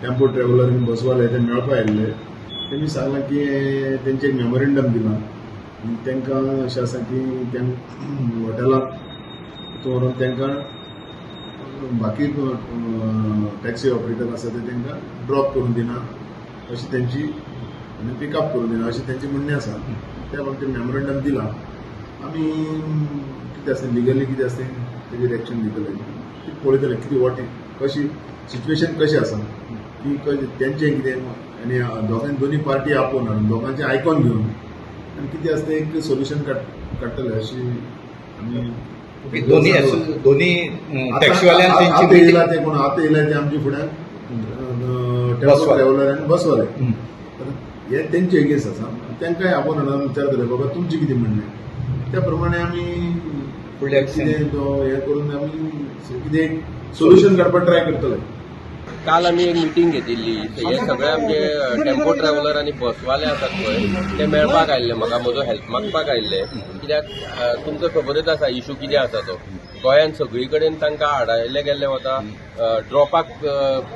Tempo traveller आणि बसवाले ते मेळपा आयिल्ले त्यांनी सांगला की त्यांचे एक मेमोरेंडम दिला आणि तांकां अशें आसा की हॉटेलाक व्हरून तांकां बाकी टॅक्सी ऑपरेटर आसा ते तांकां ड्रॉप करून दिना अशी त्यांची आनी पिकअप करून दिना अशें तेंचें म्हणणें आसा. त्या बाबतीत मेमोरेंडम दिला. आमी कितें आसता लिगली कितें आसता तेजेर एक्शन दितले ती पळयतले कितें वॉट कशी सिच्युएशन कशें आसा की तेंचें कितें आनी दोनी पार्टी आपोवन दोगांचें आयकोन घेवन आनी कितें आसता एक सोल्युशन काडटले अशी आमी दोन्ही टॅक्सीवाल्यान आतां येयला ते कोण आतां येयला ते आमचे फुड्यान टेम्पो ट्रॅव्हलर आनी बसवाले हे तेंचे एगेन्स्ट आसा. तांकांय आपोवन विचारतले बाबा तुमचें कितें म्हणणें त्या प्रमाणे आमी फुडल्या कितें हे करून आमी कितें सोल्युशन काडपाक ट्राय करतले. काल आम्ही एक मिटींग घेतिल्ली हे सगळे आमचे टेम्पो ट्रॅव्हलर आणि बसवाले आसात पळय ते मेळपाक आयिल्ले म्हाका म्हजो हेल्प मागपाक आयिल्ले कित्याक तुमकां खबरच आसा इशू कितें आसा तो गोंयांत सगळी कडेन तांकां आडायल्ले गेल्ले वता ड्रॉपाक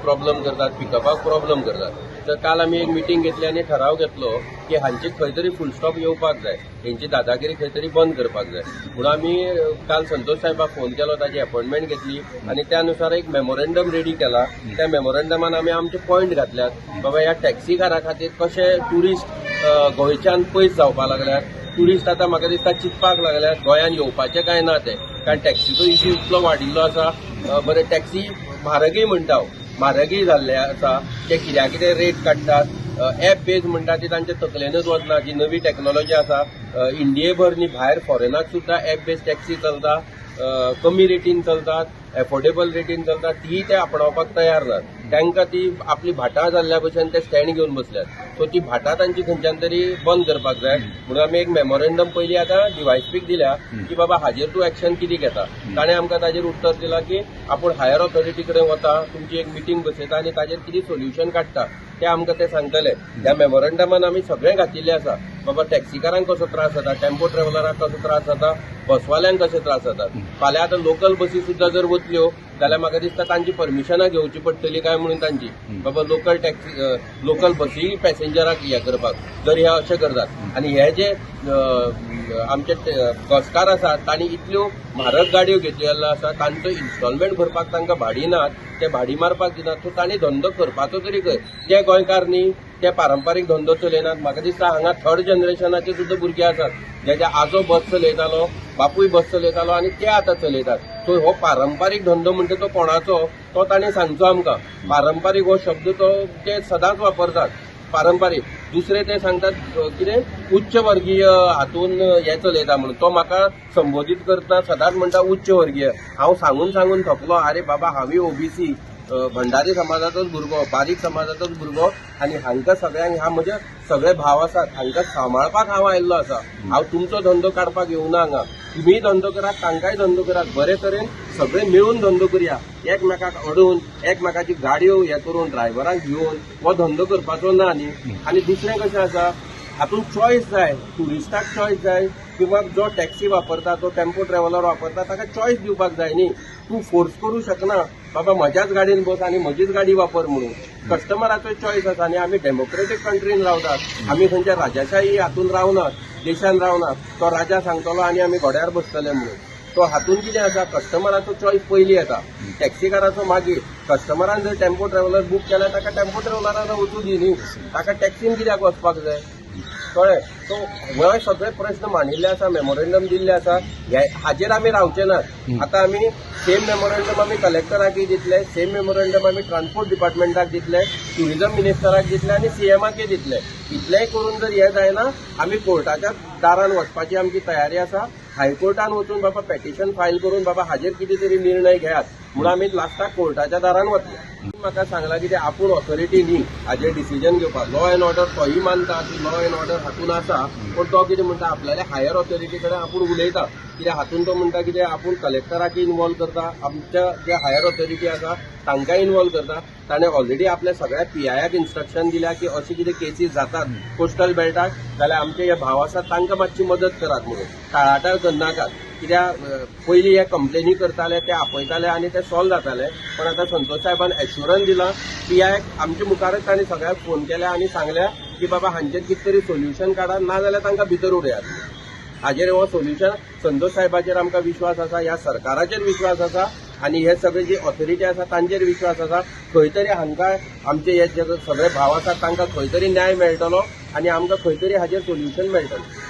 प्रॉब्लम करतात पिकअपाक प्रॉब्लम करतात. तर काल आमी एक मिटींग घेतली आनी ठराव घेतलो की हांचे खंय तरी फुल स्टॉप येवपाक जाय हेंची दादागिरी खंय तरी बंद करपाक जाय म्हणून आमी काल संतोष साहेबाक फोन केलो ताची अपॉइंटमेंट घेतली आनी त्या अनुसार एक मेमोरेंडम रेडी केला. त्या मेमोरेंडमान आमी आमचे पॉयंट घातल्यात बाबा ह्या टॅक्सीकारा खातीर कशे ट्युरिस्ट गोंयच्यान पयस जावपाक लागल्यात. ट्युरिस्ट आतां म्हाका दिसता चिंतपाक लागल्यात गोंयांत येवपाचें कांय ना ते कारण टॅक्सीचो इश्यू इतलो वाडिल्लो आसा. बरें टॅक्सी म्हारगूय म्हणटा म्हारगूय जाल्ले आसा ते कित्याक कितें रेट काडटात एप बेज म्हणटा ती तांचे तकलेनच वचना जी नवी टॅक्नॉलॉजी आसा इंडियेभर न्ही भायर फॉरेनाक सुद्दां एप बेज टॅक्सी चलता कमी रेटीन चलतात एफोर्डेबल रेटीन चलतात ती ते आपणावपाक तयार नात. तांकां ती आपली भाटां जाल्ल्या भशेन ते स्टँड घेवन बसल्यात. सो ती भाटां तांची खंयच्यान तरी बंद करपाक जाय म्हणून आमी एक मेमोरेंडम पयलीं आतां डिवायसपीक दिल्या की बाबा हाजेर तूं एक्शन कितें घेता. ताणें आमकां ताजेर उत्तर दिलां की आपूण हायर ऑथॉरिटी कडेन वता तुमची एक मिटींग बसयता आनी ताजेर कितें सोल्युशन काडटा ते आमकां ते सांगतले. ह्या मेमोरेंडमान आमी सगळें घातिल्लें आसा बाबा टॅक्सीकारांक कसो त्रास जाता टेम्पो ट्रॅव्हलरांक कसो त्रास जाता बसवाल्यांक कशे त्रास जातात. फाल्यां आतां लोकल बसी सुद्दां जर वतल्यो जाल्यार म्हाका दिसता तांची परमिशनां घेवची पडटली काय म्हणून तांची बाबा लोकल टॅक्सी लोकल बसी पॅसेंजराक हे करपाक जर हे अशें करतात आनी हे जे आमचे बसकार आसात तांणी इतल्यो म्हारग गाडयो घेतिल्ल्यो आसा तांचो इन्स्टॉलमेंट भरपाक तांकां भाडी नात ते भाडी मारपाक दिनात. सो तांणी धंदो करपाचो तरी खंय ते गोंयकार न्ही ते पारंपारीक धंदो चलयनात. म्हाका दिसता हांगा थर्ड जनरेशनाचे सुद्दां भुरगे आसात जेचे आजो बस चलयतालो बापूय बस चलयतालो आनी ते आतां चलयतात. सो हो पारंपारीक धंदो म्हणटा तो कोणाचो तो ताणें सांगचो आमकां. पारंपारीक हो शब्द तो ते सदांच वापरतात पारंपारीक. दुसरे ते सांगतात कितें उच्च वर्गीय हातून हे चलयता म्हणून तो म्हाका संबोधीत करता सदांच म्हणटा उच्च वर्गीय. हांव सांगून थकलो आरे बाबा हांवूय ओबीसी भंडारी समाजाचोच भुरगो बारीक समाजाचोच भुरगो आनी हांकां सगळ्यांक ह्या म्हजे सगळे भाव आसात हांकां सांबाळपाक हांव आयिल्लो आसा. हांव तुमचो धंदो काडपाक येवना हांगा तुमीय धंदो करात तांकांय धंदो करात बरे तरेन सगळे मेळून धंदो करया. एकमेकाक अडून एकमेकाची गाडयो हे करून ड्रायव्हरांक घेवन हो धंदो करपाचो ना न्ही. आनी दुसरें कशें आसा हातूंत चॉयस जाय ट्युरिस्टाक चॉयस जाय किंवा जो टॅक्सी वापरता तो टेम्पो ट्रॅव्हलर वापरता ताका चॉयस दिवपाक जाय न्ही. तूं फोर्स करूं शकना बाबा म्हज्याच गाडयेन बस आनी म्हजीच गाडी वापर म्हणून. कस्टमराचो चॉयस आसा आनी आमी डेमोक्रेटीक कंट्रीन रावतात. आमी खंयच्या राजाशाही हातून रावनात देशान रावनात. तो राजा सांगतलो आनी आमी घोड्यार बसतले म्हणून. तो हातून कितें आसा कस्टमराचो चॉयस पयलीं येता टॅक्सीकाराचो मागीर. कस्टमरान जर टेम्पो ट्रॅव्हलर बूक केल्यार ताका टेम्पो ट्रॅव्हलरान वचूं दी न्ही ताका टॅक्सीन कित्याक वचपाक जाय कळ्ळें. सो हे सगळे प्रश्न मांडिल्ले आसा मेमोरेंडम दिल्ले आसा हाजेर आमी रावचे नात. आतां आमी सेम मेमोरेंडम आमी कलेक्टराकय दितले सेम मेमोरेंडम आमी ट्रान्सपोर्ट डिपार्टमेंटाक दितले ट्युरिझम मिनिस्टराक दितले आनी सीएमाकय दितले. इतलेंय करून जर हे जायना आमी कोर्टाच्या दारान वचपाची आमची तयारी आसा. हायकोर्टान वचून बाबा पेटिशन फायल करून बाबा हाजेर कितें तरी निर्णय घेयात म्हणून आमी लास्टाक कोर्टाच्या दारान वतले. म्हाका सांगला की आपूण ऑथॉरिटी न्ही हाजेर डिसिजन घेवपाक. लॉ एंड ऑर्डर तोही मानता की लॉ एंड ऑर्डर हातून आसा पूण तो कितें म्हणटा आपल्याल्या हायर ऑथॉरिटी कडेन आपूण उलयता कित्याक हातून तो म्हणटा कितें आपूण कलेक्टराकय इन्वॉल्व करता आमच्या जे हायर ऑथॉरिटी आसा तांकांय इन्वॉल्व करता. ताणें ऑलरेडी आपल्या सगळ्या पीआयक इन्स्ट्रक्शन दिल्या की अशी कितें केसीस जातात कोस्टल बेल्टाक जाल्यार आमचे हे भाव आसात तांकां मातशी मदत करात म्हणून टाळाटाळ करनाकात. कित्याक पयलीं हे कंप्लेनी करताले ते आपयताले आनी ते सॉल्व जाताले पण आतां संतोष साहेबान एश्युरन्स दिला की ह्या आमच्या मुखारच तांणी सगळ्यांक फोन केल्या आनी सांगल्या की बाबा हांचेर कितें तरी सोल्युशन काडात नाजाल्यार तांकां भितर उडयात. हाजेर हो सोल्युशन संतोष साहेबाचेर आमकां विश्वास आसा, ह्या सरकाराचेर विश्वास आसा आनी हे सगळे जे ऑथॉरिटी आसा तांचेर विश्वास आसा. खंय तरी हांकां आमचे हे जे सगळे भाव आसात तांकां खंय तरी न्याय मेळटलो आनी आमकां खंय तरी हाजेर सोल्युशन मेळटलें.